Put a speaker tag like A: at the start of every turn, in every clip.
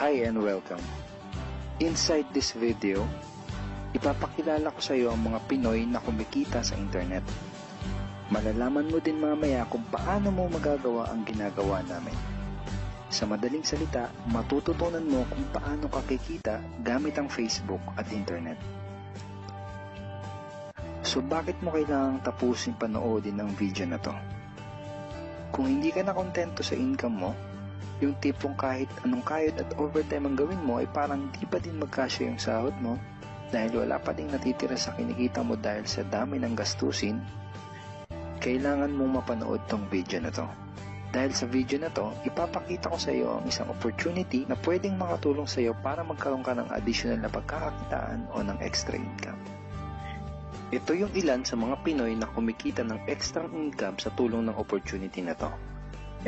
A: Hi and welcome. Inside this video, ipapakilala ko sa iyo ang mga Pinoy na kumikita sa internet. Malalaman mo din mamaya kung paano mo magagawa ang ginagawa namin. Sa madaling salita, matututunan mo kung paano ka kikita gamit ang Facebook at internet. So bakit mo kailangang tapusin panoodin ang video na to? Kung hindi ka na kontento sa income mo, yung tipong kahit anong kayod at overtime ang gawin mo ay parang di pa din magkasya yung sahod mo dahil wala pa ding natitira sa kinikita mo dahil sa dami ng gastusin, kailangan mong mapanood tong video na to. Dahil sa video na to, ipapakita ko sa iyo ang isang opportunity na pwedeng makatulong sa iyo para magkaroon ka ng additional na pagkakakitaan o ng extra income. Ito yung ilan sa mga Pinoy na kumikita ng extra income sa tulong ng opportunity na to.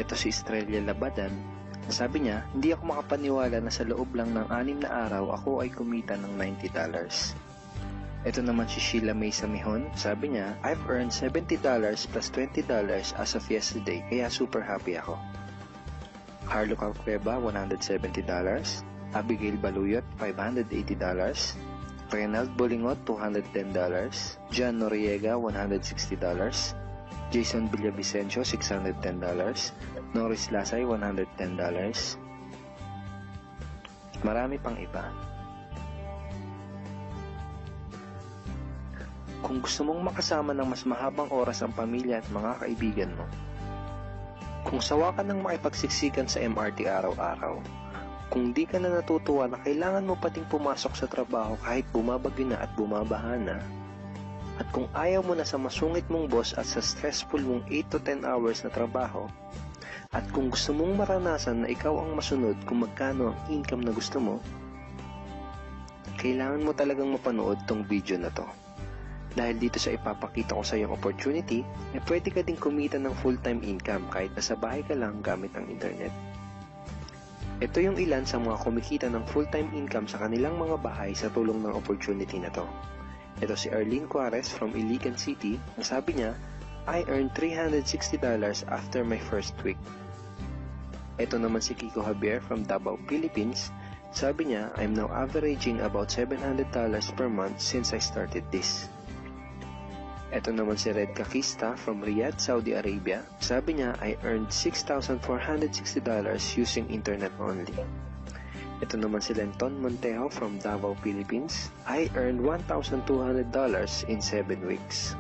A: Ito si Estrella Labadan. Sabi niya, hindi ako makapaniwala na sa loob lang ng 6 na araw ako ay kumita ng $90. Ito naman si Sheila May Samihon. Sabi niya, I've earned $70 plus $20 as of yesterday, kaya super happy ako. Harlo Calcueba, $170. Abigail Baluyot, $580. Reynald Bolingot, $210. John Noriega, $160. Jason Villavicencio, $610. Norris Lasay, $110. Marami pang iba. Kung gusto mong makasama ng mas mahabang oras ang pamilya at mga kaibigan mo, kung sawa ka ng makipagsiksikan sa MRT araw-araw, kung di ka na natutuwa na kailangan mo pating pumasok sa trabaho kahit bumabagyo na at bumabaha na, at kung ayaw mo na sa masungit mong boss at sa stressful mong 8 to 10 hours na trabaho, at kung gusto mong maranasan na ikaw ang masunod kung magkano ang income na gusto mo, kailangan mo talagang mapanood tong video na to. Dahil dito sa ipapakita ko sa iyong opportunity, pwede ka ding kumita ng full-time income kahit nasa bahay ka lang gamit ang internet. Ito yung ilan sa mga kumikita ng full-time income sa kanilang mga bahay sa tulong ng opportunity na to. Ito si Arlene Juarez from Iligan City. Ang sabi niya, I earned $360 after my first week. Ito naman si Kiko Javier from Davao, Philippines. Sabi niya, I'm now averaging about $700 per month since I started this. Ito naman si Red Kakista from Riyadh, Saudi Arabia. Sabi niya, I earned $6,460 using internet only. Ito naman si Lenton Montejo from Davao, Philippines. I earned $1,200 in 7 weeks.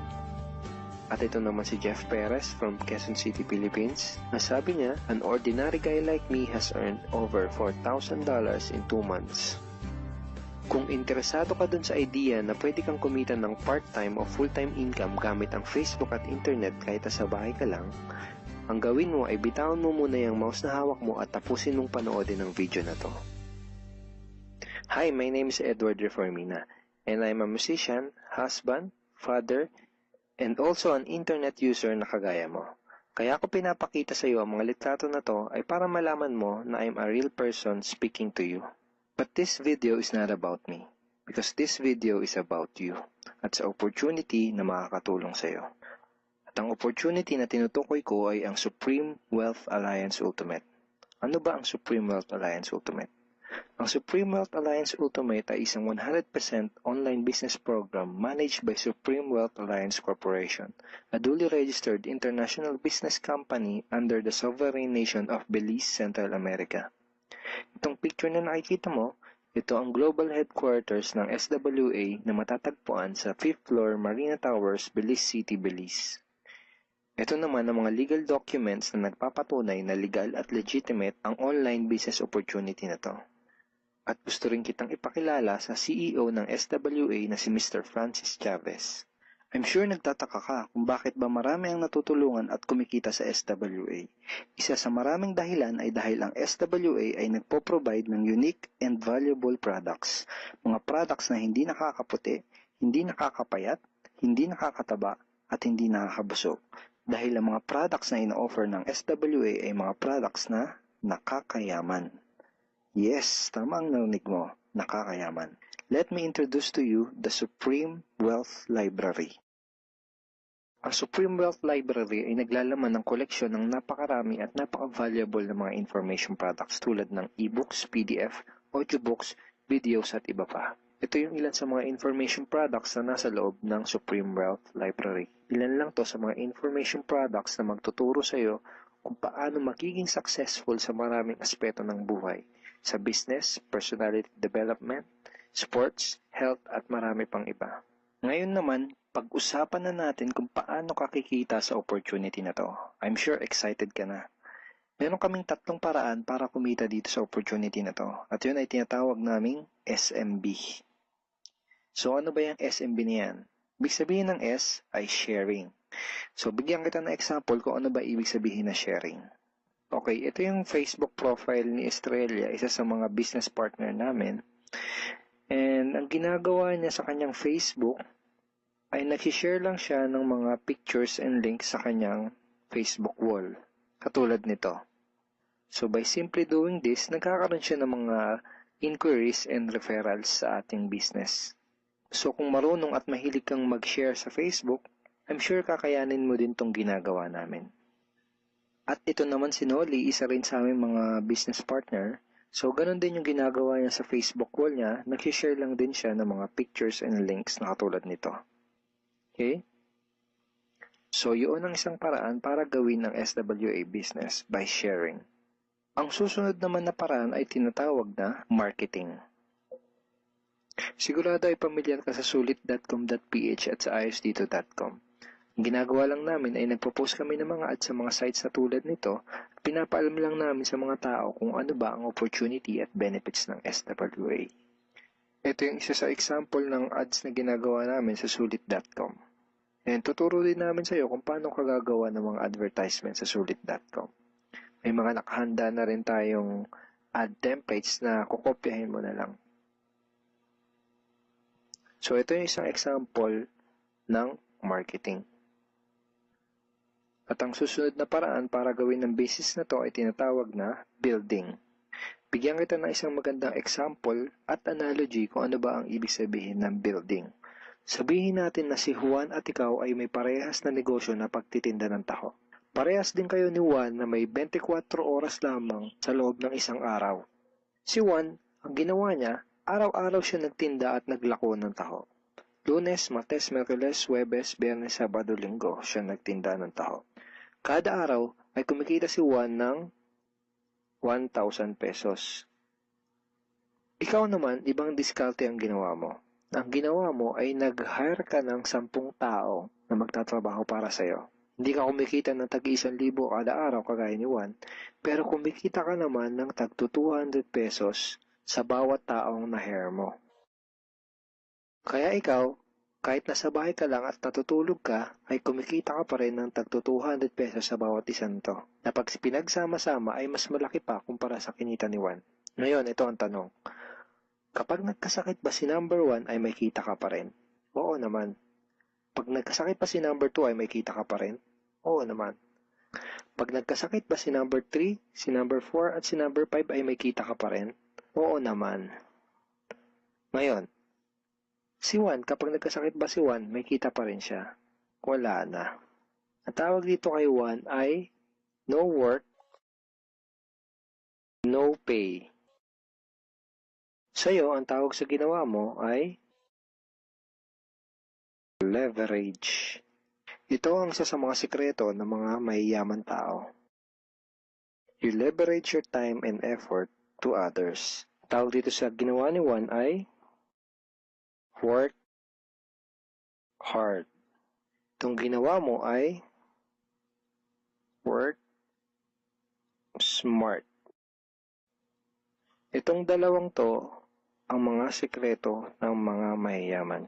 A: At ito naman si Jeff Perez from Quezon City, Philippines. Nasabi niya, an ordinary guy like me has earned over $4,000 in 2 months. Kung interesado ka dun sa idea na pwede kang kumita ng part-time o full-time income gamit ang Facebook at internet kahit sa bahay ka lang, ang gawin mo ay bitawan mo muna yung mouse na hawak mo at tapusin mong panoodin ang video na to. Hi, my name is Edward Reformina, and I'm a musician, husband, father, and also an internet user na kagaya mo. Kaya ako pinapakita sa iyo ang mga litrato na to ay para malaman mo na I'm a real person speaking to you. But this video is not about me, because this video is about you at sa opportunity na makakatulong sa iyo. At ang opportunity na tinutukoy ko ay ang Supreme Wealth Alliance Ultimate. Ano ba ang Supreme Wealth Alliance Ultimate? Ang Supreme Wealth Alliance Ultimate ay isang 100% online business program managed by Supreme Wealth Alliance Corporation, a duly registered international business company under the sovereign nation of Belize, Central America. Itong picture na nakikita mo, ito ang global headquarters ng SWA na matatagpuan sa 5th floor Marina Towers, Belize City, Belize. Ito naman ang mga legal documents na nagpapatunay na legal at legitimate ang online business opportunity na to. At gusto rin kitang ipakilala sa CEO ng SWA na si Mr. Francis Chavez. I'm sure nagtataka ka kung bakit ba marami ang natutulungan at kumikita sa SWA. Isa sa maraming dahilan ay dahil ang SWA ay nagpo-provide ng unique and valuable products. Mga products na hindi nakakaputi, hindi nakakapayat, hindi nakakataba, at hindi nakakabusog. Dahil ang mga products na ino-offer ng SWA ay mga products na nakakayaman. Yes, tama ang narinig mo, nakakayaman. Let me introduce to you the Supreme Wealth Library. Ang Supreme Wealth Library ay naglalaman ng koleksyon ng napakarami at napaka-valuable na mga information products tulad ng e-books, PDF, audiobooks, videos at iba pa. Ito yung ilan sa mga information products na nasa loob ng Supreme Wealth Library. Ilan lang to sa mga information products na magtuturo sa iyo kung paano magiging successful sa maraming aspeto ng buhay, sa business, personality development, sports, health at marami pang iba. Ngayon naman, pag-usapan na natin kung paano ka kikita sa opportunity na to. I'm sure excited ka na. Meron kaming 3 paraan para kumita dito sa opportunity na to. At yun ay tinatawag naming SMB. So ano ba yung SMB niyan? Ibig sabihin ng S ay sharing. So bigyan kita ng example kung ano ba ibig sabihin na sharing. Okay, ito yung Facebook profile ni Estrella, isa sa mga business partner namin. And ang ginagawa niya sa kanyang Facebook ay nag-share lang siya ng mga pictures and links sa kanyang Facebook wall. Katulad nito. So by simply doing this, nagkakaroon siya ng mga inquiries and referrals sa ating business. So kung marunong at mahilig kang mag-share sa Facebook, I'm sure kakayanin mo din tong ginagawa namin. At ito naman si Nolly, isa rin sa aming mga business partner. So, ganun din yung ginagawa niya sa Facebook wall niya. Nag-share lang din siya ng mga pictures and links na katulad nito. Okay? So, yun ang isang paraan para gawin ang SWA business by sharing. Ang susunod naman na paraan ay tinatawag na marketing. Sigurado ay pamilyar ka sa sulit.com.ph at sa ayosdito.com. Ang ginagawa lang namin ay nagpo-post kami ng mga ads sa mga sites na tulad nito at pinapaalam lang namin sa mga tao kung ano ba ang opportunity at benefits ng SWA. Ito yung isa sa example ng ads na ginagawa namin sa sulit.com. And tuturo din namin sa iyo kung paano ka gagawa ng mga advertisement sa sulit.com. May mga nakahanda na rin tayong ad templates na kukopyahin mo na lang. So ito yung isang example ng marketing. At ang susunod na paraan para gawin ng business na to ay tinatawag na building. Bigyan kita ng isang magandang example at analogy kung ano ba ang ibig sabihin ng building. Sabihin natin na si Juan at ikaw ay may parehas na negosyo na pagtitinda ng taho. Parehas din kayo ni Juan na may 24 oras lamang sa loob ng isang araw. Si Juan, ang ginawa niya, araw-araw siya nagtinda at naglako ng taho. Lunes, Martes, Miyerkules, Huwebes, Biyernes, Sabado, Linggo siya nagtinda ng taho. Kada araw ay kumikita si Juan ng 1,000 pesos. Ikaw naman, ibang diskarte ang ginawa mo. Ang ginawa mo ay nag-hire ka ng 10 tao na magtatrabaho para sa'yo. Hindi ka kumikita ng tag-1,000 kada araw kagaya ni Juan, pero kumikita ka naman ng tag 200 pesos sa bawat taong na-hire mo. Kaya ikaw, kahit nasa bahay ka lang at natutulog ka, ay kumikita ka pa rin ng tag 200 pesos sa bawat isang to, na pag pinagsama-sama ay mas malaki pa kumpara sa kinita ni Juan. Ngayon, ito ang tanong. Kapag nagkasakit ba si number 1 ay may kita ka pa rin? Oo naman. Pag nagkasakit pa si number 2 ay may kita ka pa rin? Oo naman. Pag nagkasakit ba si number 3, si number 4 at si number 5 ay may kita ka pa rin? Oo naman. Ngayon, si Juan, kapag nagkasakit ba si Juan, may kita pa rin siya? Wala na. Ang tawag dito kay Juan ay no work, no pay. Sa'yo, ang tawag sa ginawa mo ay leverage. Ito ang isa sa mga sikreto ng mga mayayaman tao. You leverage your time and effort to others. Tawag dito sa ginawa ni Juan ay work hard. Itong ginawa mo ay work smart. Itong dalawang to ang mga sikreto ng mga mayayaman.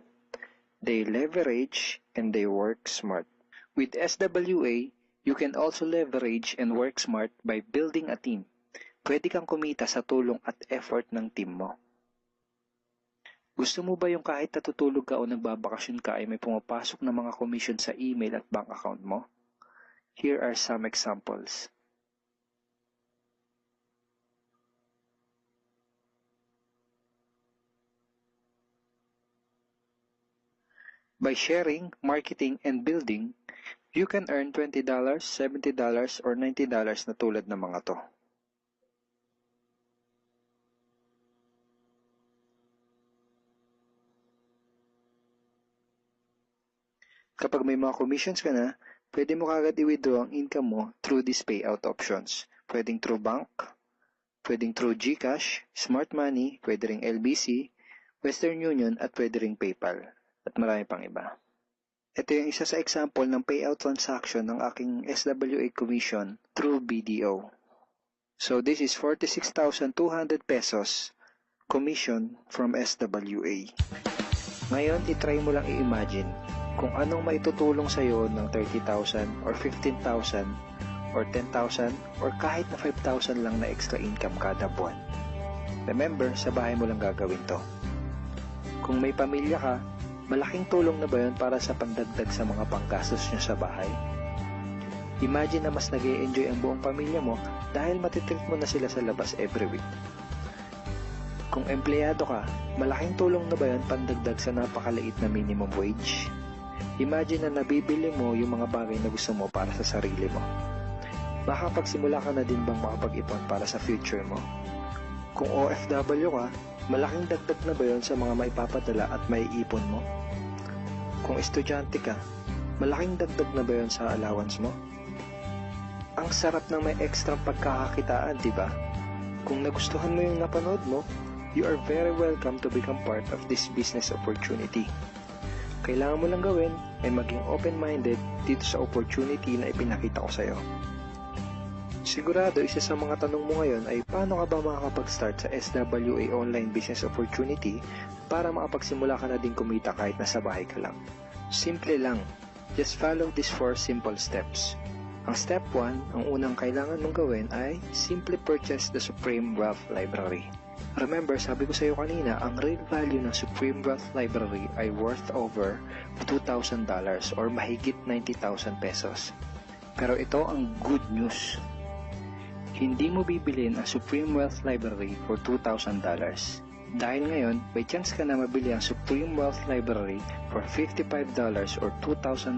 A: They leverage and they work smart. With SWA, you can also leverage and work smart by building a team. Pwede kang kumita sa tulong at effort ng team mo. Gusto mo ba yung kahit natutulog ka o nagbabakasyon ka ay may pumapasok na mga commission sa email at bank account mo? Here are some examples. By sharing, marketing, and building, You can earn $20, $70, or $90 na tulad ng mga to. Kapag may mga commissions ka na, pwede mo kagad i-withdraw ang income mo through these payout options. Pwedeng through bank, pwedeng through GCash, Smart Money, pwede ring LBC, Western Union, at pwede ring PayPal, at marami pang iba. Ito yung isa sa example ng payout transaction ng aking SWA commission through BDO. So this is 46,200 pesos commission from SWA. Ngayon, itry mo lang i-imagine kung anong maitutulong sa'yo ng 30,000 or 15,000 or 10,000 or kahit na 5,000 lang na extra income kada buwan. Remember, sa bahay mo lang gagawin to. Kung may pamilya ka, malaking tulong na ba yun para sa pandagdag sa mga panggastos nyo sa bahay? Imagine na mas nag-e-enjoy ang buong pamilya mo dahil matitreat mo na sila sa labas every week. Kung empleyado ka, malaking tulong na ba yun pandagdag sa napakaliit na minimum wage? Imagine na nabibili mo yung mga bagay na gusto mo para sa sarili mo. Makapagsimula ka na din bang makapag-ipon para sa future mo? Kung OFW ka, malaking dagdag na ba yun sa mga maipapadala at maiipon mo? Kung estudyante ka, malaking dagdag na ba yun sa allowance mo? Ang sarap ng may extra pagkakakitaan, di ba? Kung nagustuhan mo yung napanood mo, you are very welcome to become part of this business opportunity. Kailangan mo lang gawin ay maging open-minded dito sa opportunity na ipinakita ko sa'yo. Sigurado, isa sa mga tanong mo ngayon ay paano ka ba makakapag-start sa SWA online business opportunity para makapagsimula ka na din kumita kahit nasa bahay ka lang. Simple lang. Just follow these 4 simple steps. Ang step 1, ang unang kailangan mong gawin ay simply purchase the Supreme Wealth Library. Remember, sabi ko sa iyo kanina, ang real value ng Supreme Wealth Library ay worth over $2,000 or mahigit 90,000 pesos. Pero ito ang good news. Hindi mo bibilin ang Supreme Wealth Library for $2,000. Dahil ngayon, may chance ka na mabili ang Supreme Wealth Library for $55 or 2,500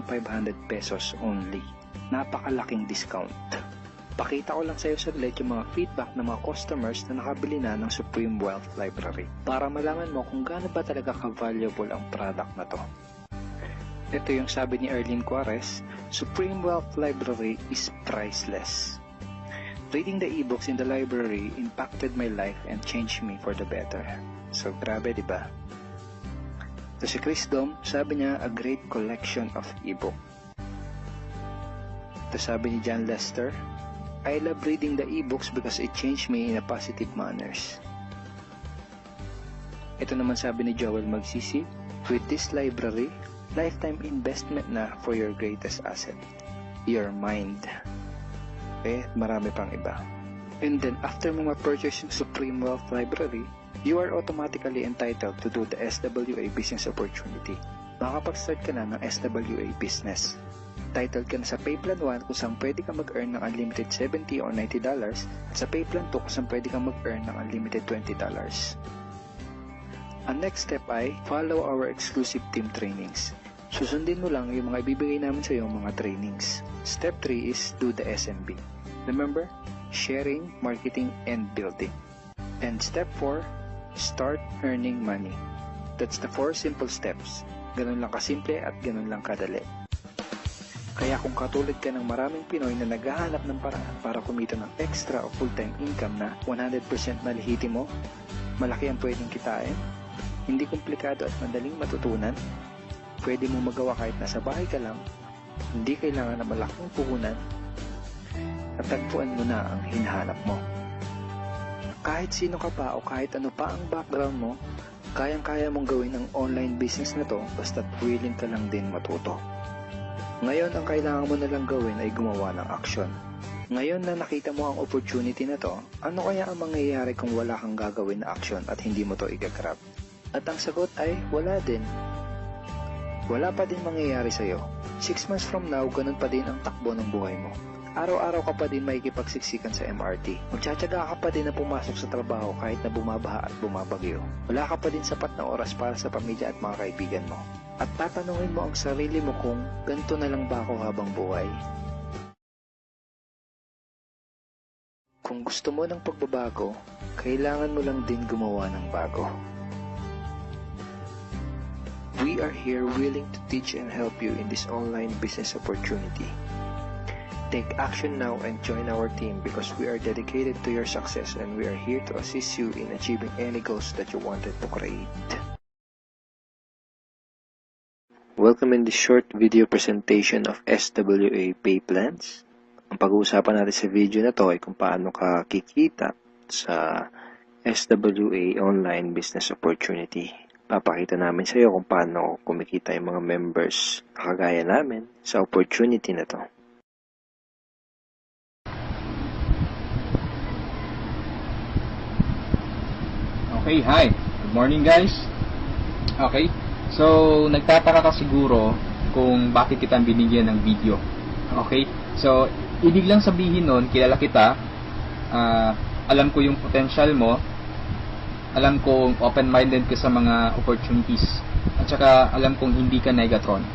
A: pesos only. Napakalaking discount. Pakita ko lang sa iyo saglit yung mga feedback ng mga customers na nakabili na ng Supreme Wealth Library para malaman mo kung gaano ba talaga ka-valuable ang product na to. Ito yung sabi ni Erlene Juarez, Supreme Wealth Library is priceless. Reading the ebooks in the library impacted my life and changed me for the better. So grabe, di ba? Ito si Chris Dom, sabi niya, a great collection of ebook. Ito sabi ni John Lester, I love reading the ebooks because it changed me in a positive manners. Ito naman sabi ni Joel Magsisi, with this library, lifetime investment na for your greatest asset, your mind. Marami pang iba. And then after mo ma-purchase yung Supreme Wealth Library, you are automatically entitled to do the SWA business opportunity. Makakapag-start ka na ng SWA business. Titled ka na sa Payplan 1 kung saan pwede ka mag-earn ng unlimited $70 or $90 at sa Payplan 2 kung saan pwede ka mag-earn ng unlimited $20. Ang next step ay follow our exclusive team trainings. Susundin mo lang yung mga ibibigay namin sa iyo mga trainings. Step 3 is do the SMB. Remember, sharing, marketing, and building. And step 4, start earning money. That's the 4 simple steps. Ganun lang kasimple at ganun lang kadali. Kaya kung katulad ka ng maraming Pinoy na naghahanap ng paraan para kumita ng extra o full-time income na 100% malihitimo, malaki ang pwedeng kitain, hindi komplikado at madaling matutunan, pwede mo magawa kahit nasa bahay ka lang, hindi kailangan na malaking puhunan, at tagpuan mo na ang hinahanap mo. Kahit sino ka pa o kahit ano pa ang background mo, kayang-kaya mong gawin ang online business na to basta't willing ka lang din matuto. Ngayon, ang kailangan mo na lang gawin ay gumawa ng aksyon. Ngayon na nakita mo ang opportunity na to, ano kaya ang mangyayari kung wala kang gagawin na aksyon at hindi mo to igagrab? At ang sagot ay wala din. Wala pa din mangyayari sa'yo. 6 months from now, ganun pa din ang takbo ng buhay mo. Araw-araw ka pa din makikipagsiksikan sa MRT. Magtsatsaga ka pa din na pumasok sa trabaho kahit na bumabaha at bumabagyo. Wala ka pa din sapat na oras para sa pamilya at mga kaibigan mo. At tatanungin mo ang sarili mo kung ganito na lang ba ako habang buhay. Kung gusto mo ng pagbabago, kailangan mo lang din gumawa ng bago. We are here willing to teach and help you in this online business opportunity. Take action now and join our team because we are dedicated to your success and we are here to assist you in achieving any goals that you wanted to create. Welcome in this short video presentation of SWA Pay Plans. Ang pag-uusapan natin sa video na to ay kung paano ka kikita sa SWA Online Business Opportunity. Papakita namin sa iyo kung paano kumikita yung mga members na kagaya namin sa opportunity na to.
B: Okay, hi. Good morning guys. Okay. So, nagtataka ka siguro kung bakit kita binigyan ng video. Okay? So, ibig lang sabihin nun, kilala kita, alam ko yung potential mo, alam kong open-minded ka sa mga opportunities, at saka alam kong hindi ka negatron.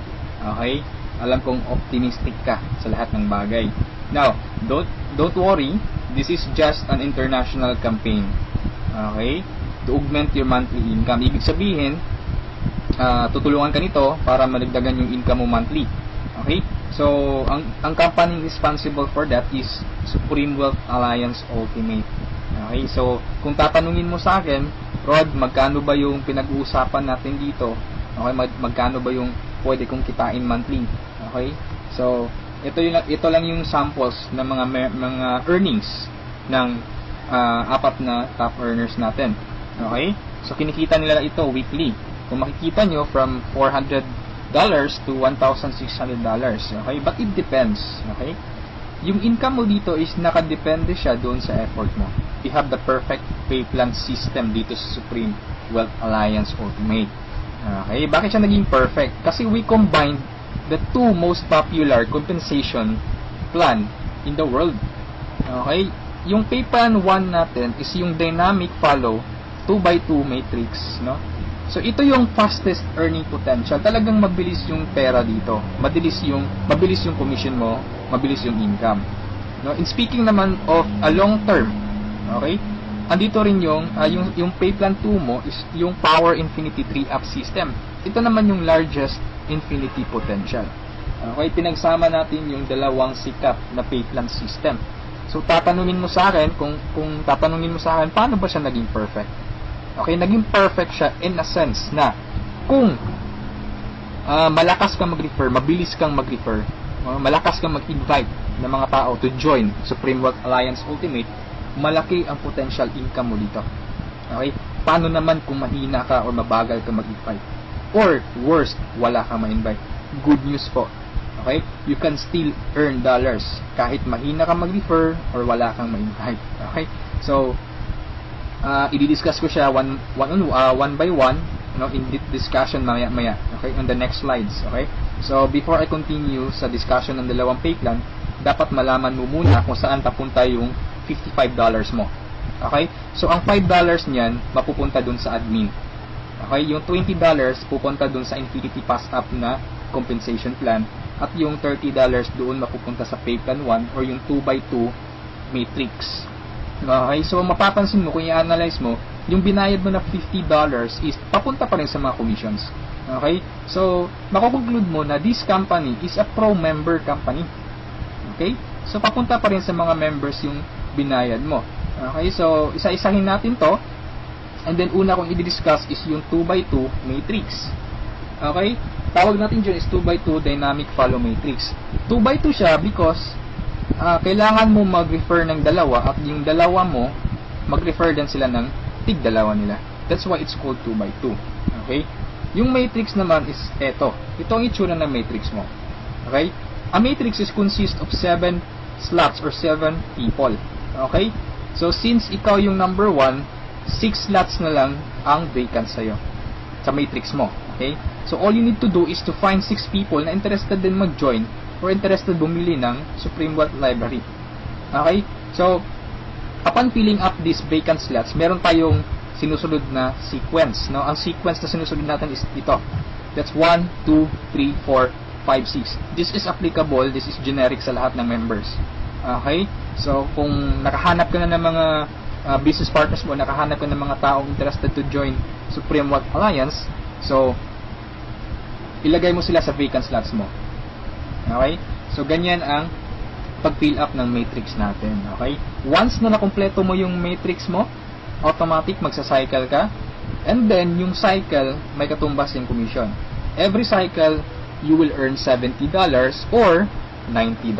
B: Okay? Alam kong optimistic ka sa lahat ng bagay. Now, don't worry, this is just an international campaign. Okay? To augment your monthly income. Ibig sabihin, tutulungan ka nito para madagdagan yung income mo monthly. Okay? So, ang company responsible for that is Supreme Wealth Alliance Ultimate. Okay? So, kung tatanungin mo sa akin, Rod, magkano ba yung pinag-uusapan natin dito? Okay? Magkano ba yung pwede kong kitain monthly? Okay? So, ito lang yung samples ng mga earnings ng apat na top earners natin. Okay? So, kinikita nila ito weekly. Kung makikita nyo, from $400 to $1,600. Okay? But it depends. Okay? Yung income mo dito is nakadepende siya doon sa effort mo. You have the perfect pay plan system dito sa Supreme Wealth Alliance Ultimate. Okay? Bakit siya naging perfect? Kasi we combined the two most popular compensation plan in the world. Okay? Yung pay plan 1 natin is yung dynamic follow 2x2 matrix. No? So, ito yung fastest earning potential. Talagang mabilis yung pera dito. Mabilis yung commission mo, mabilis yung income. No? In speaking naman of a long term, okay? Andito rin yung pay plan 2 mo is yung Power Infinity 3-up system. Ito naman yung largest infinity potential. Okay? Pinagsama natin yung dalawang sikat na pay plan system. So, tatanungin mo sa akin, kung tatanungin mo sa akin, paano ba siya naging perfect? Okay, naging perfect siya in a sense na kung malakas kang mag-refer, mabilis kang mag-refer, malakas kang mag-invite ng mga tao to join Supreme Wealth Alliance Ultimate, malaki ang potential income mo dito. Okay? Paano naman kung mahina ka or mabagal ka mag-invite? Or worst, wala kang ma-invite? Good news po. Okay? You can still earn dollars kahit mahina ka mag-refer or wala kang ma-invite. Okay? So, i-discuss ko siya one by one, in discussion maya. Okay, on the next slides. Okay, so before I continue sa discussion ng dalawang pay plan, dapat malaman mo muna kung saan papunta yung $55 mo. Okay, so ang $5 niyan mapupunta dun sa admin. Okay, yung $20 pupunta dun sa Infinity Pass Up na compensation plan, at yung $30 doon mapupunta sa pay plan 1 or yung 2x2 matrix. Okay, so mapapansin mo kung i-analyze mo, yung binayad mo na $50 is papunta pa rin sa mga commissions. Okay, so makukonclude mo na this company is a pro-member company. Okay, so papunta pa rin sa mga members yung binayad mo. Okay, so isa-isahin natin to, and then una kong i-discuss is yung 2x2 matrix. Okay, tawag natin dyan is 2x2 dynamic follow matrix. 2x2 siya because kailangan mo mag-refer ng dalawa, at yung dalawa mo mag-refer din sila ng tig-dalawa nila. That's why it's called 2x2. Okay? Yung matrix naman is ito. Ito ang itsura ng matrix mo. Okay? A matrix is consist of 7 slots or 7 people. Okay? So, since ikaw yung number 1, 6 slots na lang ang vacant sa'yo sa matrix mo. Okay? So, all you need to do is to find 6 people na interested din mag-join or interested bumili ng Supreme Wealth Library. Okay? So, upon filling up these vacant slots, meron tayong sinusunod na sequence. No? Ang sequence na sinusunod natin is ito. That's 1, 2, 3, 4, 5, 6. This is applicable, this is generic sa lahat ng members. Okay? So, kung nakahanap ka na ng mga business partners mo, nakahanap ka ng mga taong interested to join Supreme Wealth Alliance, so, ilagay mo sila sa vacant slots mo. Okay? So, ganyan ang pag-fill up ng matrix natin. Okay? Once na nakumpleto mo yung matrix mo, automatic magsa-cycle ka, and then yung cycle may katumbas yung commission. Every cycle you will earn $70 or $90.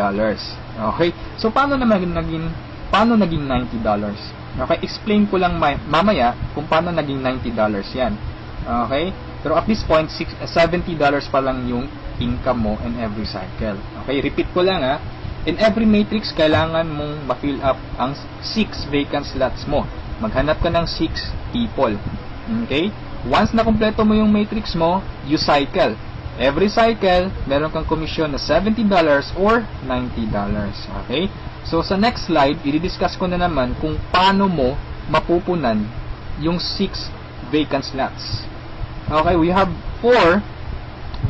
B: Okay? So paano naging $90? Okay, explain ko lang mamaya kung paano naging $90 yan. Okay? Pero at this point $70 pa lang yung income mo in every cycle. Okay, repeat ko lang ha. In every matrix kailangan mong ma-fill up ang 6 vacant slots mo. Maghanap ka ng 6 people. Okay? Once na kumpleto mo yung matrix mo, you cycle. Every cycle, meron kang commission na $70 or $90. Okay? So, sa next slide, i-discuss ko na naman kung paano mo mapupunan yung 6 vacant slots. Okay? We have 4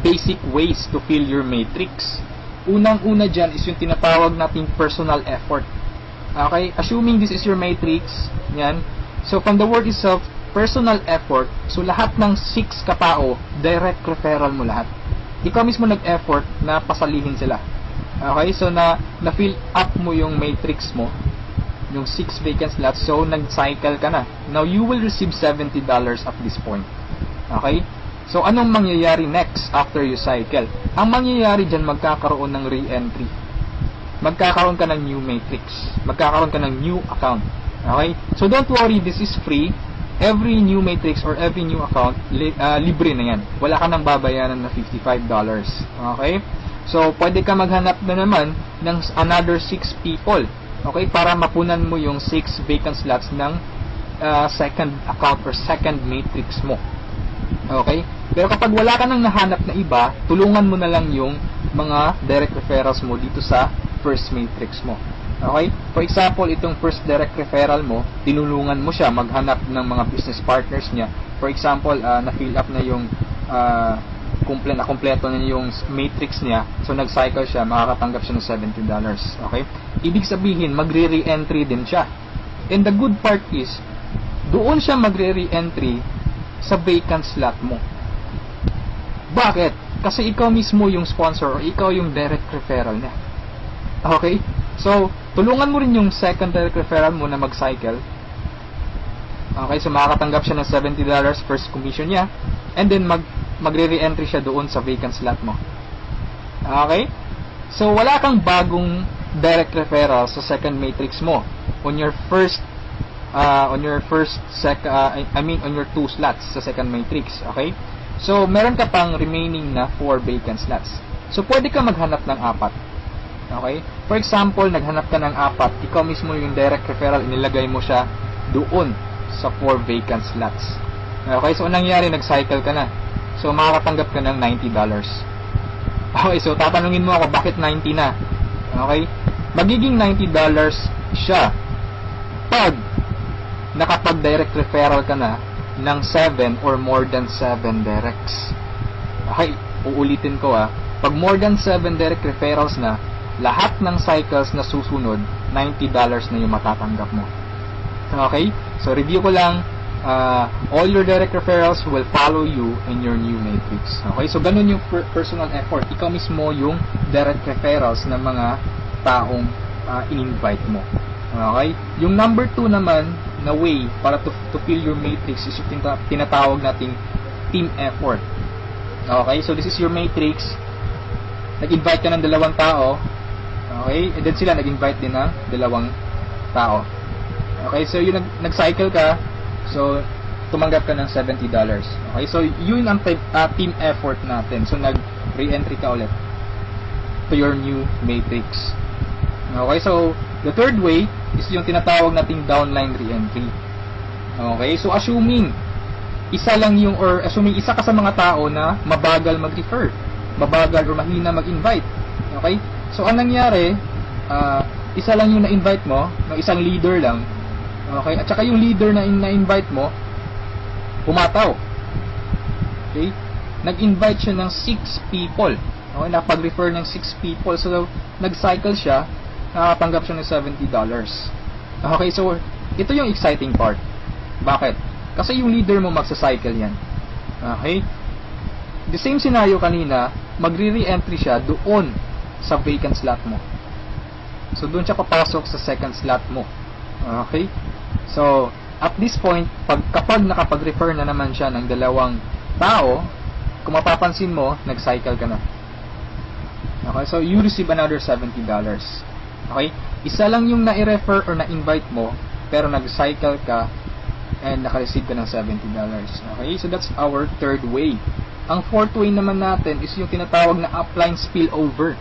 B: basic ways to fill your matrix. Unang-una dyan is yung tinatawag nating personal effort. Okay? Assuming this is your matrix, yan. So, from the word itself, personal effort, so lahat ng 6 katao, direct referral mo lahat. Ikaw mismo nag-effort na pasalihin sila. Okay? So, na-fill up mo yung matrix mo, yung 6 vacant slots, so nag-cycle ka na. Now, you will receive $70 at this point. Okay? So, anong mangyayari next after you cycle? Ang mangyayari dyan, magkakaroon ng re-entry. Magkakaroon ka ng new matrix. Magkakaroon ka ng new account. Okay? So, don't worry, this is free. Every new matrix or every new account, libre na yan. Wala ka nang babayaran na $55. Okay? So, pwede ka maghanap na naman ng another 6 people. Okay? Para mapunan mo yung 6 vacant slots ng second account or second matrix mo. Okay? Pero kapag wala ka nang nahanap na iba, tulungan mo na lang yung mga direct referrals mo dito sa first matrix mo. Okay? For example, itong first direct referral mo, tinulungan mo siya maghanap ng mga business partners niya. For example, na-fill up na yung kompleto na yung matrix niya. So, nag-cycle siya, makakatanggap siya ng $70. Okay? Ibig sabihin, magre-re-entry din siya. And the good part is, doon siya magre-re-entry sa vacant slot mo. Bakit? Kasi ikaw mismo yung sponsor or ikaw yung direct referral niya. Okay? So, tulungan mo rin yung second direct referral mo na mag-cycle. Okay? So, makakatanggap siya ng $70 first commission niya. And then, magre-re-entry siya doon sa vacant slot mo. Okay? So, wala kang bagong direct referral sa second matrix mo. On your two slots sa second matrix. Okay? So, meron ka pang remaining na 4 vacant slots. So, pwede ka maghanap ng 4. Okay? For example, naghanap ka ng 4, ikaw mismo yung direct referral, inilagay mo siya doon sa 4 vacant slots. Okay? So, anong nangyari? Nag-cycle ka na. So, makakatanggap ka ng $90. Okay? So, tatanungin mo ako, bakit 90 na? Okay? Magiging $90 siya pag nakapag-direct referral ka na ng 7 or more than 7 directs. Okay, uulitin ko pag more than 7 direct referrals na, lahat ng cycles na susunod, $90 na yung matatanggap mo. Okay, so review ko lang, all your direct referrals will follow you in your new matrix. Okay, so ganun yung personal effort. Ikaw mismo yung direct referrals ng mga taong in-invite mo. Okay, yung number 2 naman na way para to fill your matrix is yung tinatawag nating team effort. Okay, so this is your matrix. Nag-invite ka ng 2 tao. Okay, and then sila nag-invite din ng 2 tao. Okay, so yung nag-cycle ka, so tumanggap ka ng $70. Okay, so yun ang team effort natin. So nag-re-entry ka ulit to your new matrix. Okay, so the third way is yung tinatawag nating downline re-entry. Okay, so assuming isa ka sa mga tao na mabagal mag-refer, mabagal or mahina mag-invite. Okay, so ang nangyari, isa lang yung na-invite mo, ng isang leader lang. Okay, at saka yung leader na na-invite mo, pumataw. Okay, nag-invite siya ng 6 people. Okay, nakapag-refer ng 6 people. So, nag-cycle siya, nakatanggap siya ng $70. Okay, so, ito yung exciting part. Bakit? Kasi yung leader mo magsa-cycle yan. Okay? The same scenario kanina, magre-re-entry siya doon sa vacant slot mo. So, doon siya papasok sa second slot mo. Okay? So, at this point, kapag nakapag-refer na naman siya ng 2 tao, kung mapapansin mo, nag-cycle ka na. Okay? So, you receive another $70. Okay? Isa lang yung na-refer or na-invite mo, pero nag-cycle ka and naka-receive ka ng $70. Okay? So, that's our third way. Ang fourth way naman natin is yung tinatawag na upline spillover.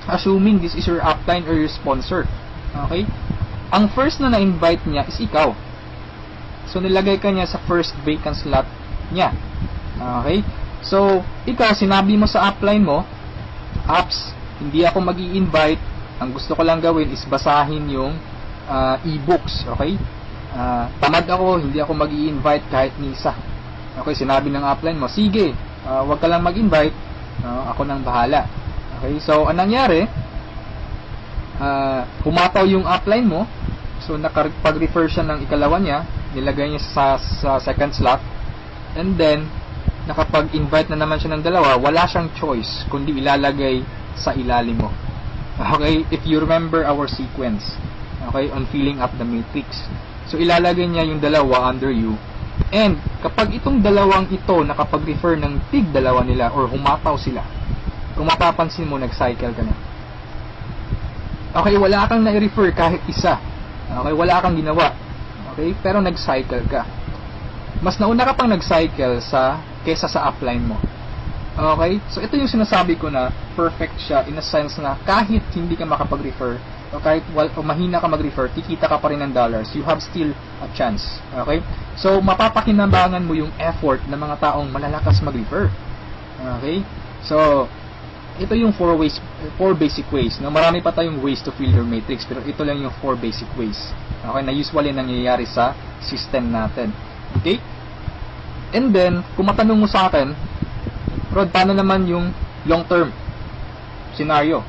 B: Assuming this is your upline or your sponsor. Okay? Ang first na na-invite niya is ikaw. So, nilagay ka niya sa first vacant slot niya. Okay? So, ikaw, sinabi mo sa upline mo, apps, hindi ako mag-i-invite. Ang gusto ko lang gawin is basahin yung e-books. Okay? Tamad ako, hindi ako mag-i-invite kahit ni isa. Okay, sinabi ng upline mo, sige, wag ka lang mag-invite, ako nang bahala. Okay, so anong nangyari? Humataw yung upline mo, so nakapag-refer siya ng ikalawa niya, nilagay niya sa second slot, and then nakapag-invite na naman siya ng 2, wala siyang choice kundi ilalagay sa ilalim mo. Okay, if you remember our sequence, okay, on filling up the matrix. So, ilalagay niya yung 2 under you. And, kapag itong 2 ito nakapag-refer ng tig 2 nila or humataw sila, kung mapapansin mo, nag-cycle ka na. Okay, wala kang na-refer kahit isa. Okay, wala kang ginawa. Okay, pero nag-cycle ka. Mas nauna ka pang nag-cycle kesa sa upline mo. Okay, so ito yung sinasabi ko na perfect siya in a sense na kahit hindi ka makapag-refer, o kahit mahina ka mag-refer, kikita ka pa rin ng dollars, you have still a chance. Okay? So, mapapakinabangan mo yung effort ng mga taong malalakas mag-refer. Okay? So, ito yung 4 basic ways. No? Marami pa tayong ways to fill your matrix, pero ito lang yung 4 basic ways. Okay? Na usually nangyayari sa system natin. Okay? And then, kung matanong mo sa akin, Rod, paano naman yung long-term scenario?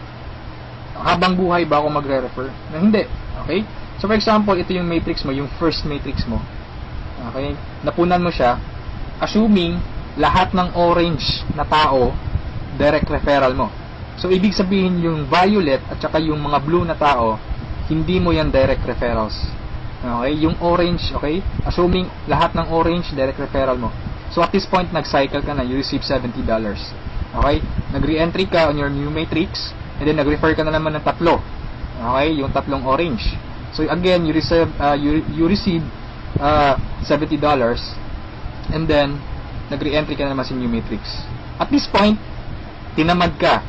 B: Habang buhay ba ako magre-refer? Na hindi. Okay? So, for example, ito yung matrix mo, yung first matrix mo. Okay? Napunan mo siya, assuming lahat ng orange na tao, direct referral mo. So, ibig sabihin yung violet at saka yung mga blue na tao, hindi mo yan direct referrals. Okay? Yung orange, okay? Assuming lahat ng orange, direct referral mo. So, at this point, nag-cycle ka na, you receive $70. Okay? Nag-re-entry ka on your new matrix, and then nag-refer ka na naman ng 3. Okay? Yung 3 orange. So, again, you receive $70, and then, nag-re-entry ka na naman sa new matrix. At this point, tinamad ka.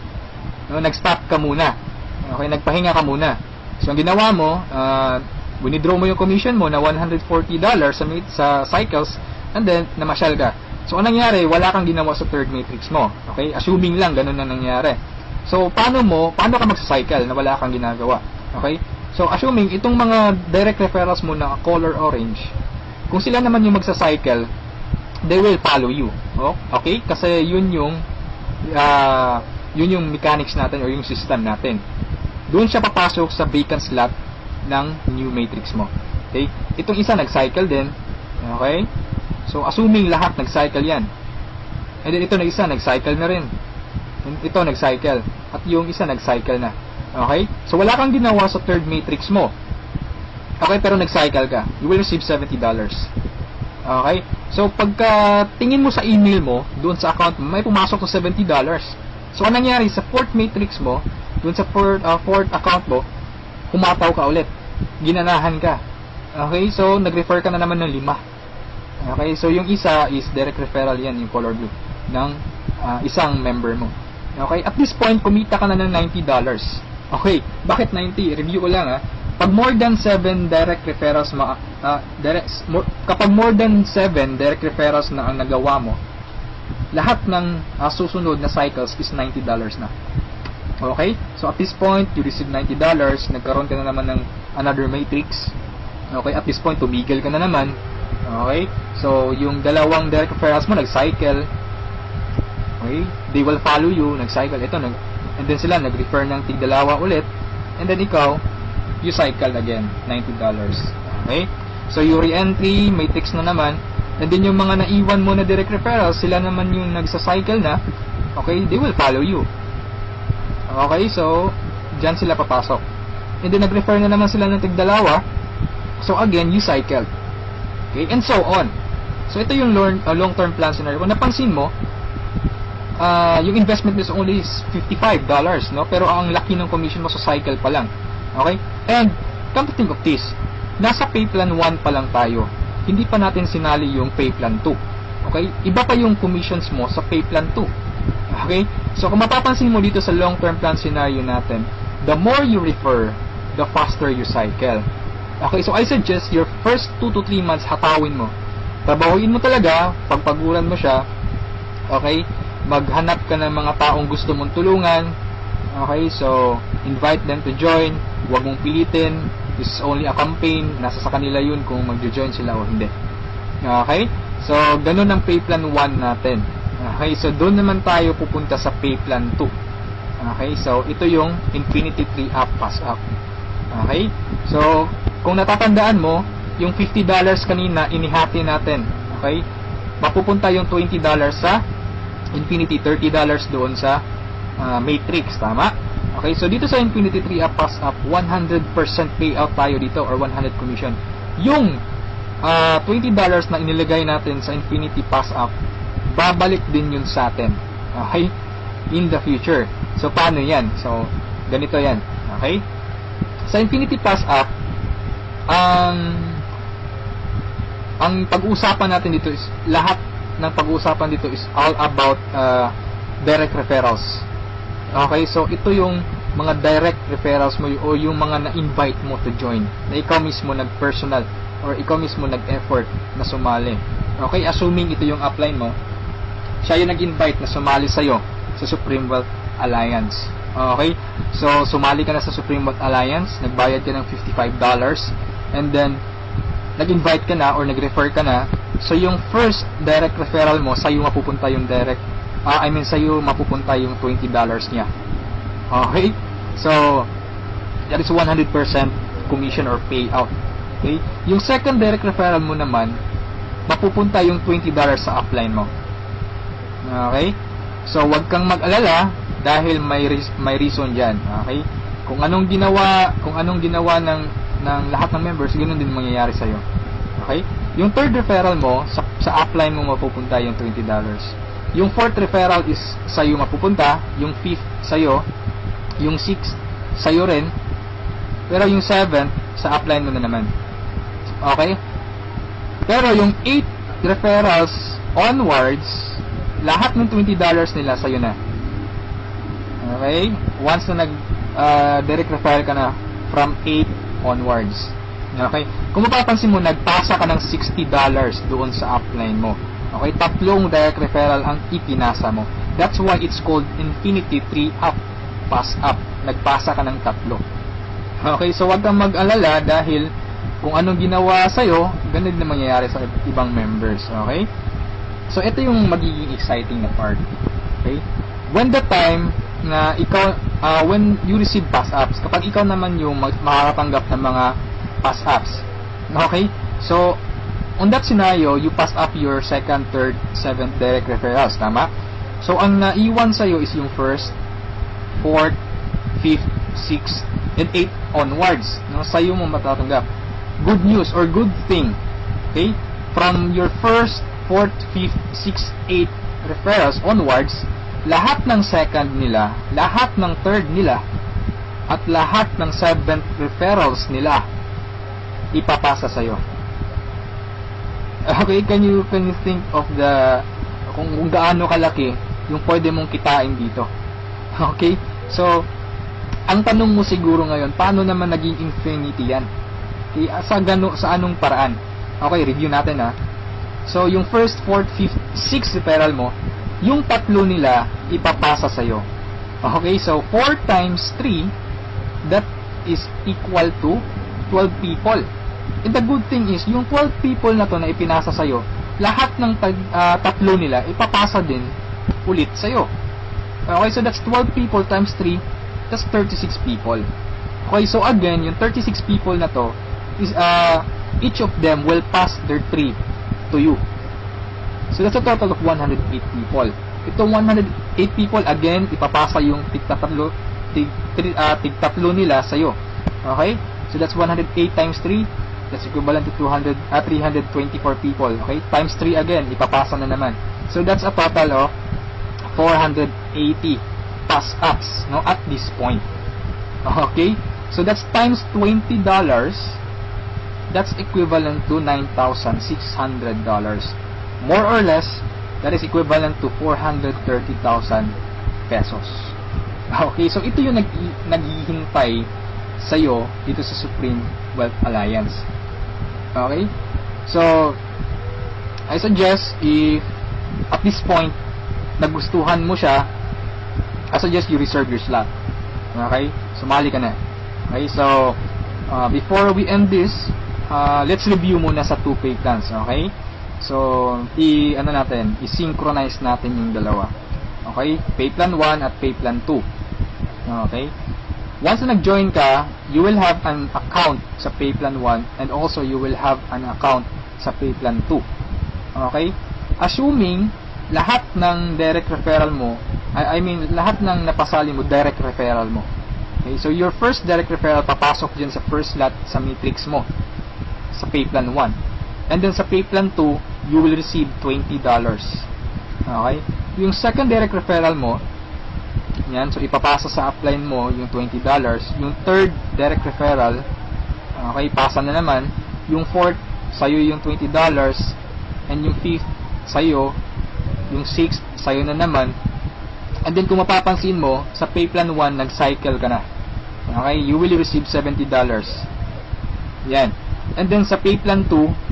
B: No? Nag-stop ka muna. Okay? Nagpahinga ka muna. So, ang ginawa mo, winidraw mo yung commission mo na $140 sa cycles, and then, namasyal ka. So, anong nangyari? Wala kang ginawa sa third matrix mo. Okay? Assuming lang, ganun na nangyari. So, paano ka magsa-cycle na wala kang ginagawa? Okay? So, assuming, itong mga direct referrals mo na color orange, kung sila naman yung magsa-cycle, they will follow you. Oh? Okay? Kasi yun yung mechanics natin or yung system natin. Doon siya papasok sa vacant slot ng new matrix mo. Okay? Itong isa nag-cycle din. Okay? So, assuming lahat nag-cycle yan. And then, ito na isa, nag-cycle na rin. Ito, nag-cycle. At yung isa, nag-cycle na. Okay? So, wala kang ginawa sa third matrix mo. Okay? Pero nag-cycle ka. You will receive $70. Okay? So, pagka tingin mo sa email mo, doon sa account mo, may pumasok na $70. So, anong nangyari? Sa fourth matrix mo, doon sa fourth account mo, humataw ka ulit. Ginanahan ka. Okay? So, nag-refer ka na naman ng 5. Okay, so yung isa is direct referral yan, yung color blue, ng isang member mo. Okay, at this point, kumita ka na ng $90. Okay, bakit 90? Review ko lang Pag more than 7 direct referrals, kapag more than 7 direct referrals na ang nagawa mo, lahat ng susunod na cycles is $90 na. Okay, so at this point, you receive $90, nagkaroon ka na naman ng another matrix. Okay, at this point, tumigil ka na naman. Okay? So, yung 2 direct referrals mo, nag-cycle. Okay? They will follow you, nag-cycle, and then sila nag-refer ng tig-dalawa ulit, and then ikaw, you cycle again, $90. Okay? So, yung re-entry, may text na naman, and then yung mga naiwan mo na direct referrals, sila naman yung nagsa-cycle na, okay, they will follow you. Okay, so, dyan sila papasok. And then, nag-refer na naman sila ng tig-dalawa, so again, you cycle. Okay, and so on. So, ito yung long-term plan scenario. Kung napansin mo, yung investment is only $55, no? Pero ang laki ng commission mo sa cycle pa lang. Okay? And, come to think of this, nasa pay plan 1 pa lang tayo. Hindi pa natin sinali yung pay plan 2. Okay? Iba pa yung commissions mo sa pay plan 2. Okay? So, kung mapapansin mo dito sa long-term plan scenario natin, the more you refer, the faster you cycle. Okay? So, I suggest your first 2 to 3 months, hatawin mo. Trabahuin mo talaga, pagpaguran mo siya. Okay? Maghanap ka ng mga taong gusto mong tulungan. Okay? So, invite them to join. Huwag mong pilitin. This is only a campaign. Nasa sa kanila yun kung mag-join sila o hindi. Okay? So, ganun ang pay plan 1 natin. Okay? So, doon naman tayo pupunta sa pay plan 2. Okay? So, ito yung Infinity 3 Up, Pass Up. Okay? So, kung natatandaan mo, yung $50 kanina, inihati natin. Okay? Mapupunta yung $20 sa Infinity, $30 doon sa Matrix. Tama? Okay, so dito sa Infinity 3 Up, Pass Up, 100% payout tayo dito or 100 commission. Yung $20 na inilagay natin sa Infinity Pass Up, babalik din yun sa atin. Okay? In the future. So, paano yan? So, ganito yan. Okay? Sa Infinity Pass Up, ang pag-uusapan natin dito is, lahat ng pag-uusapan dito is all about direct referrals. Okay, so ito yung mga direct referrals mo o yung mga na-invite mo to join, na ikaw mismo nag-personal or ikaw mismo nag-effort na sumali. Okay, assuming ito yung upline mo, siya yung nag-invite na sumali sa'yo sa Supreme Wealth Alliance. Okay, so sumali ka na sa Supreme Wealth Alliance, nagbayad ka ng $55, and then nag-invite ka na or nag-refer ka na, so yung first direct referral mo, sa'yo mapupunta yung sa'yo mapupunta yung $20 niya. Okay? So, that is 100% commission or payout. Okay? Yung second direct referral mo naman, mapupunta yung $20 sa upline mo. Okay? So, wag kang mag-alala dahil may reason dyan. Okay? Kung anong ginawa ng lahat ng members, ganoon din mangyayari sa'yo. Okay? Yung third referral mo, sa upline mo mapupunta yung $20. Yung fourth referral is sa'yo mapupunta, yung fifth sa'yo, yung sixth sa'yo rin, pero yung seventh sa upline mo na naman. Okay? Pero yung 8 referrals onwards, lahat ng $20 nila sa'yo na. Okay? Once na direct referral ka na from 8 onwards. Okay? Kung mapapansin mo, nagpasa ka ng $60 doon sa upline mo. Okay? 3 direct referral ang ipinasa mo. That's why it's called Infinity 3 Up, Pass Up. Nagpasa ka ng 3. Okay? So, wag kang mag-alala dahil kung anong ginawa sa'yo, ganun na mangyayari sa ibang members. Okay? So, ito yung magiging exciting na part. Okay? When the time na ikaw, when you receive pass-ups, kapag ikaw naman yung makakatanggap ng mga pass-ups. Okay? So, on that scenario, you pass up your second, third, seventh direct referrals. Tama? So, ang naiwan sa'yo is yung first, fourth, fifth, sixth, and 8 onwards. No? Sa'yo mo matatanggap. Good news or good thing. Okay? From your first, fourth, fifth, sixth, 8 referrals onwards, lahat ng second nila, lahat ng third nila, at lahat ng seventh referrals nila, ipapasa sa'yo. Okay, can you think of kung gaano kalaki yung pwede mong kitain dito? Okay? So, ang tanong mo siguro ngayon, paano naman naging infinity yan? Okay, sa anong paraan? Okay, review natin ha. So, yung first, fourth, fifth, sixth referral mo, yung 3 nila ipapasa sa'yo. Okay, so 4 times 3, that is equal to 12 people. And the good thing is, yung 12 people na to na ipinasa sa'yo, lahat ng 3 nila ipapasa din ulit sa'yo. Okay, so that's 12 people times 3, that's 36 people. Okay, so again, yung 36 people na to, is each of them will pass their 3 to you. So that's a total of 108 people. Itong 108 people, again, ipapasa yung tig-tatlo nila sa'yo. Okay? So that's 108 times 3. That's equivalent to 324 people. Okay? Times 3 again, ipapasa na naman. So that's a total of 480 pass-ups, no, at this point. Okay? So that's times $20. That's equivalent to $9,600. More or less, that is equivalent to 430,000 pesos. Okay, so ito yung naghihintay sa'yo dito sa Supreme Wealth Alliance. Okay? So, I suggest if at this point nagustuhan mo siya, I suggest you reserve your slot. Okay? Sumali ka na. Okay, so before we end this, let's review muna sa 2 pay plans. Okay? So, i-synchronize natin yung dalawa. Okay? Pay plan 1 at pay plan 2. Okay? Once na nag-join ka, you will have an account sa pay plan 1 and also you will have an account sa pay plan 2. Okay? Assuming lahat ng direct referral mo, lahat ng napasali mo, direct referral mo. Okay? So, your first direct referral papasok dyan sa first lot sa matrix mo sa pay plan 1. And then sa pay plan 2, you will receive $20. Okay? Yung second direct referral mo, yan, so ipapasa sa upline mo yung $20. Yung third direct referral, okay, pasa na naman. Yung fourth, sa'yo yung $20. And yung fifth, sa'yo. Yung sixth, sa'yo na naman. And then kung mapapansin mo, sa pay plan 1, nag-cycle ka na. Okay? You will receive $70. Yan. And then sa pay plan 2,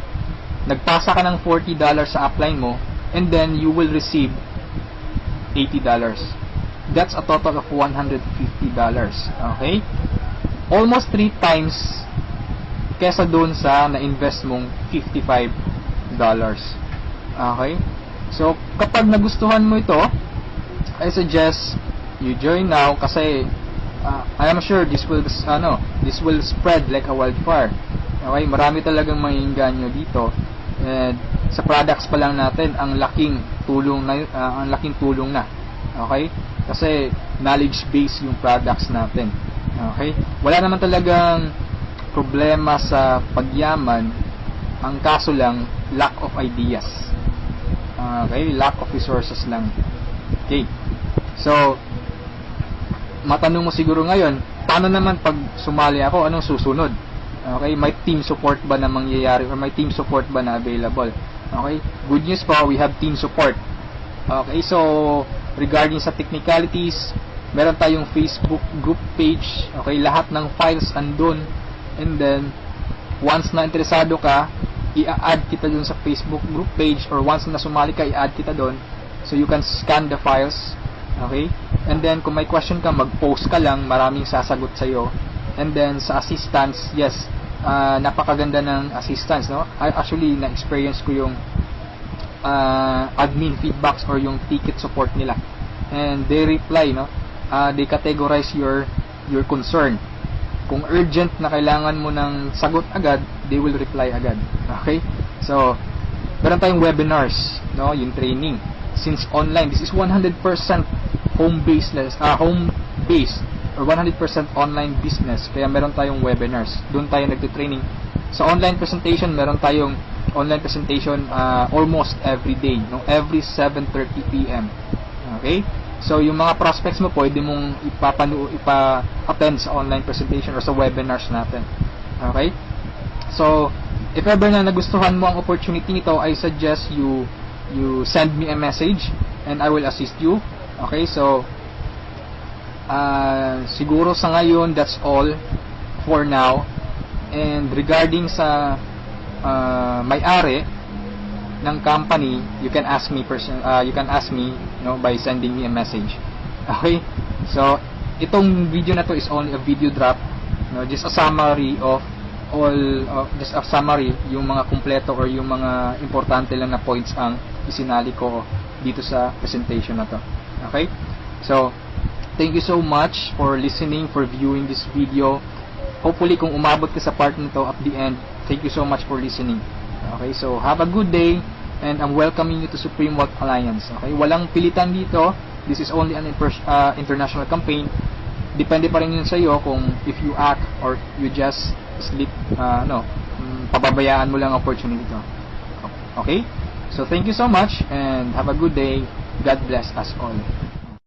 B: nagpasa ka ng $40 sa upline mo, and then you will receive $80. That's a total of $150. Okay? Almost 3 times kesa doon sa na-invest mong $55. Okay? So, kapag nagustuhan mo ito, I suggest you join now kasi I am sure this will spread like a wildfire. Okay? Marami talagang maiinganyo dito. And sa products pa lang natin, ang laking tulong na. Okay? Kasi knowledge base yung products natin. Okay? Wala naman talagang problema sa pagyaman. Ang kaso lang, lack of ideas. Okay? Lack of resources lang. Okay? So, matanong mo siguro ngayon, paano naman pag sumali ako, anong susunod? Okay, may team support ba na mangyayari or may team support ba na available? Okay, good news po, we have team support. Okay, so regarding sa technicalities, meron tayong Facebook group page. Okay, lahat ng files andun. And then once na interesado ka, i-add kita dun sa Facebook group page, or once na sumali ka, i-add kita dun. So you can scan the files. Okay, and then kung may question ka, mag-post ka lang, maraming sasagot sa'yo. And then sa assistance, yes, napakaganda ng assistance, no? Actually, na-experience ko yung admin feedbacks or yung ticket support nila. And they reply, no? They categorize your concern. Kung urgent na kailangan mo ng sagot agad, they will reply agad. Okay? So, meron tayong webinars, no? Yung training. Since online, this is 100% home-based or 100% online business, kaya meron tayong webinars, doon tayo nagte-training. Sa online presentation, meron tayong online presentation almost every day, no? Every 7:30 PM. Okay? So yung mga prospects mo, pwede mong ipa-attend sa online presentation or sa webinars natin. Okay? So if ever na nagustuhan mo ang opportunity nito, I suggest you send me a message and I will assist you. Okay? So siguro sa ngayon, that's all for now. And regarding sa may-ari ng company, you can ask me by sending me a message. Okay? So itong video na to is only a video drop, no? Just a summary of yung mga kumpleto or yung mga importante lang na points ang isinali ko dito sa presentation na to. Okay? So, thank you so much for listening, for viewing this video. Hopefully, kung umabot ka sa part nito at the end, thank you so much for listening. Okay? So, have a good day, and I'm welcoming you to Supreme Wealth Alliance. Okay? Walang pilitan dito. This is only an international campaign. Depende pa rin yun sa iyo kung if you act or you just sleep, pababayaan mo lang opportunity to. Okay? So, thank you so much and have a good day. God bless us all.